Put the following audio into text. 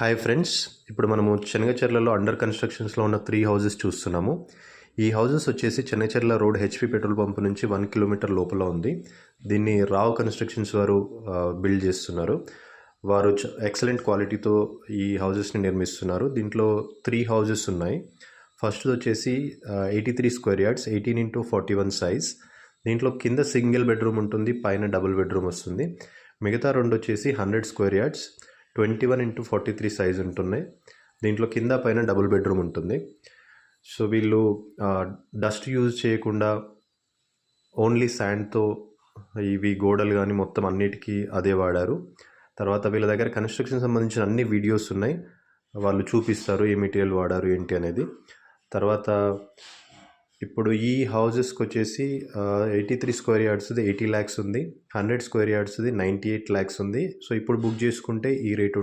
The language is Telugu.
హాయ్ ఫ్రెండ్స్, ఇప్పుడు మనము చెనగచెర్లలో అండర్ కన్స్ట్రక్షన్స్లో ఉన్న 3 హౌసెస్ చూస్తున్నాము. ఈ హౌసెస్ వచ్చేసి చెనగచెర్ల రోడ్ హెచ్పి పెట్రోల్ పంప్ నుంచి 1 కిలోమీటర్ లోపల ఉంది. దీన్ని రావ్ కన్స్ట్రక్షన్స్ వారు బిల్డ్ చేస్తున్నారు. వారు ఎక్సలెంట్ క్వాలిటీతో ఈ హౌసెస్ని నిర్మిస్తున్నారు. దీంట్లో 3 హౌసెస్ ఉన్నాయి. ఫస్ట్ వచ్చేసి 83 స్క్వేర్ యార్డ్స్, 18x41 సైజ్. దీంట్లో కింద సింగిల్ బెడ్రూమ్ ఉంటుంది, పైన డబుల్ బెడ్రూమ్ వస్తుంది. మిగతా రెండు వచ్చేసి 100 స్క్వేర్ యార్డ్స్, 21x43 సైజ్ ఉంటున్నాయి. దీంట్లో కింద పైన డబుల్ బెడ్రూమ్ ఉంటుంది. సో వీళ్ళు డస్ట్ యూజ్ చేయకుండా ఓన్లీ శాండ్తో ఇవి గోడలు కానీ మొత్తం అన్నిటికీ అదే వాడారు. తర్వాత వీళ్ళ దగ్గర కన్స్ట్రక్షన్ సంబంధించిన అన్ని వీడియోస్ ఉన్నాయి, వాళ్ళు చూపిస్తారు ఏ మెటీరియల్ వాడారు ఏంటి అనేది. తర్వాత ఇప్పుడు ఈ హౌజెస్కి వచ్చేసి 83 స్క్వేర్ యార్డ్స్ది 80 lakhs ఉంది, 100 స్క్వేర్ యార్డ్స్ది 98 lakhs ఉంది. సో ఇప్పుడు బుక్ చేసుకుంటే ఈ రేట్